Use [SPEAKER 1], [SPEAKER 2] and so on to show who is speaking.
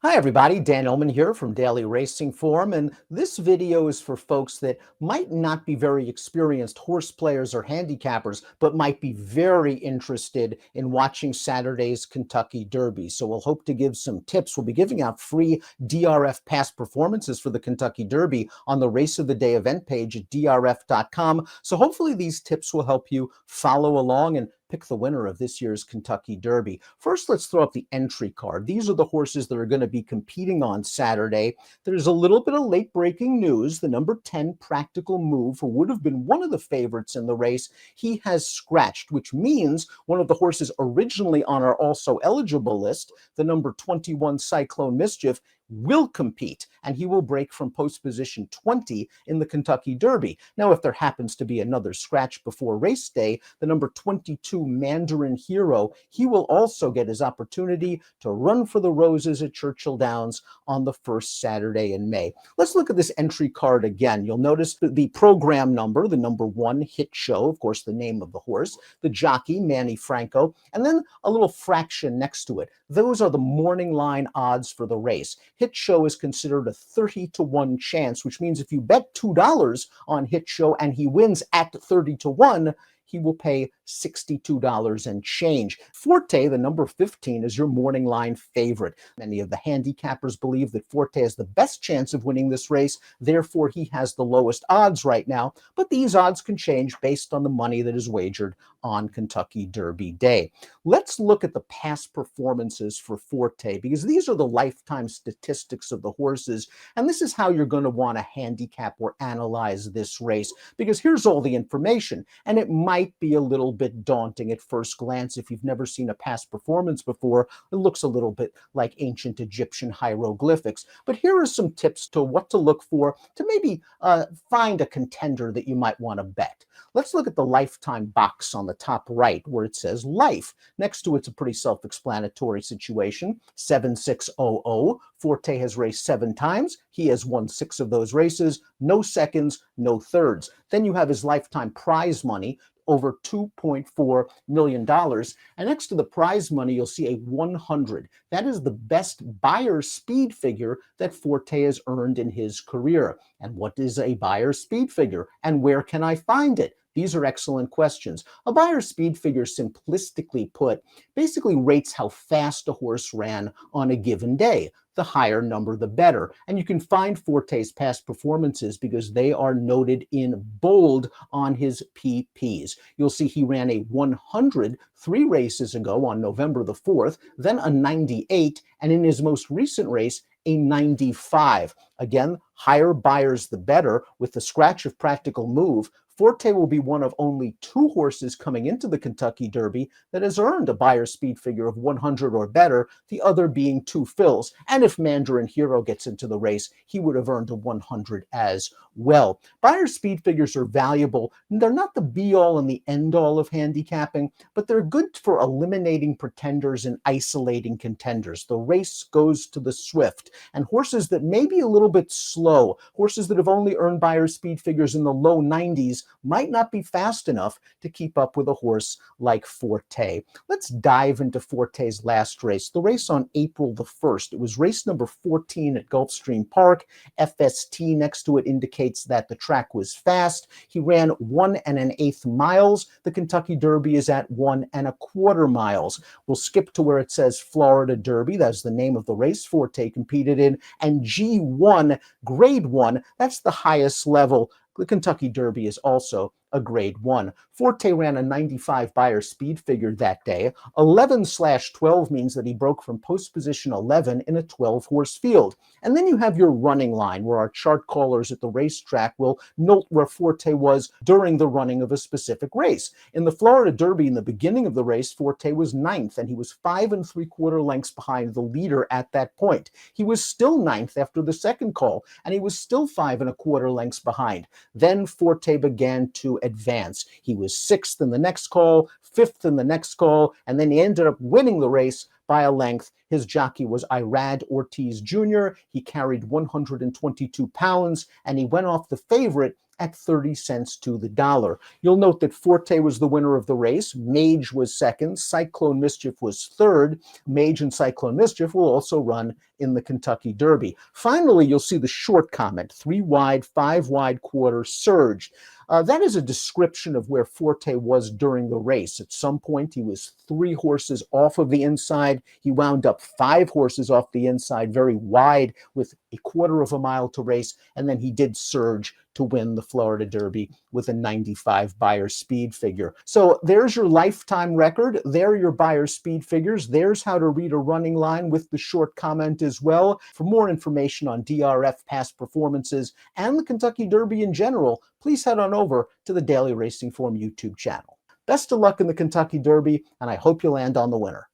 [SPEAKER 1] Hi everybody, Dan Illman here from Daily Racing Form, and this video is for folks that might not be very experienced horse players or handicappers, but might be very interested in watching Saturday's Kentucky Derby. So we'll hope to give some tips. We'll be giving out free DRF past performances for the Kentucky Derby on the Race of the Day event page at DRF.com. So hopefully these tips will help you follow along and pick the winner of this year's Kentucky Derby. First, let's throw up the entry card. These are the horses that are going to be competing on Saturday. There's a little bit of late breaking news. The number 10 Practical Move, who would have been one of the favorites in the race, he has scratched, which means one of the horses originally on our also eligible list, the number 21 Cyclone Mischief, will compete, and he will break from post position 20 in the Kentucky Derby. Now, if there happens to be another scratch before race day, the number 22 Mandarin Hero, he will also get his opportunity to run for the Roses at Churchill Downs on the first Saturday in May. Let's look at this entry card again. You'll notice the program number, the number 1 Hit Show, of course, the name of the horse, the jockey, Manny Franco, and then a little fraction next to it. Those are the morning line odds for the race. Hit Show is considered a 30-to-1 chance, which means if you bet $2 on Hit Show and he wins at 30-to-1, he will pay $62 and change. Forte, the number 15, is your morning line favorite. Many of the handicappers believe that Forte has the best chance of winning this race, therefore he has the lowest odds right now, but these odds can change based on the money that is wagered on Kentucky Derby Day. Let's look at the past performances for Forte, because these are the lifetime statistics of the horses, and this is how you're going to want to handicap or analyze this race, because here's all the information, and it might be a little bit daunting at first glance. If you've never seen a past performance before, it looks a little bit like ancient Egyptian hieroglyphics. But here are some tips to what to look for to maybe find a contender that you might want to bet. Let's look at the lifetime box on the top right where it says life. Next to it's a pretty self-explanatory situation. 7600. Forte has raced 7 times. He has won 6 of those races. No seconds, no thirds. Then you have his lifetime prize money, over $2.4 million. And next to the prize money, you'll see a 100. That is the best buyer speed figure that Forte has earned in his career. And what is a buyer speed figure? And where can I find it? These are excellent questions. A buyer speed figure, simplistically put, basically rates how fast a horse ran on a given day. The higher number, the better. And you can find Forte's past performances because they are noted in bold on his PPs. You'll see he ran a 100 3 races ago on November the 4th, then a 98, and in his most recent race, a 95. Again, higher buyers the better. With the scratch of Practical Move, Forte will be one of only 2 horses coming into the Kentucky Derby that has earned a buyer speed figure of 100 or better, the other being 2 fills. And if Mandarin Hero gets into the race, he would have earned a 100 as well. Buyer speed figures are valuable. They're not the be-all and the end-all of handicapping, but they're good for eliminating pretenders and isolating contenders. The race goes to the swift, and horses that may be a little bit slow, horses that have only earned buyer speed figures in the low 90s, might not be fast enough to keep up with a horse like Forte. Let's dive into Forte's last race, the race on April the 1st. It was race number 14 at Gulfstream Park. FST next to it indicates that the track was fast. He ran 1 1/8 miles. The Kentucky Derby is at 1 1/4 miles. We'll skip to where it says Florida Derby. That's the name of the race Forte competed in. And G1, grade 1, that's the highest level. The Kentucky Derby is also a grade 1. Forte ran a 95 buyer speed figure that day. 11/12 means that he broke from post position 11 in a 12-horse field. And then you have your running line, where our chart callers at the racetrack will note where Forte was during the running of a specific race. In the Florida Derby, in the beginning of the race, Forte was 9th, and he was 5 3/4 lengths behind the leader at that point. He was still 9th after the second call, and he was still 5 1/4 lengths behind. Then Forte began to advance. He was 6th in the next call, 5th in the next call, and then he ended up winning the race by a length. His jockey was Irad Ortiz Jr. He carried 122 pounds, and he went off the favorite at 30 cents to the dollar. You'll note that Forte was the winner of the race. Mage was second. Cyclone Mischief was third. Mage and Cyclone Mischief will also run in the Kentucky Derby. Finally, you'll see the short comment, 3 wide, 5 wide quarter surged. That is a description of where Forte was during the race. At some point, he was 3 horses off of the inside. He wound up 5 horses off the inside, very wide, with a quarter of a mile to race, and then he did surge to win the Florida Derby with a 95 Beyer speed figure. So there's your lifetime record. There are your Beyer speed figures. There's how to read a running line with the short comment as well. For more information on DRF past performances and the Kentucky Derby in general, please head on over to the Daily Racing Form YouTube channel. Best of luck in the Kentucky Derby, and I hope you land on the winner.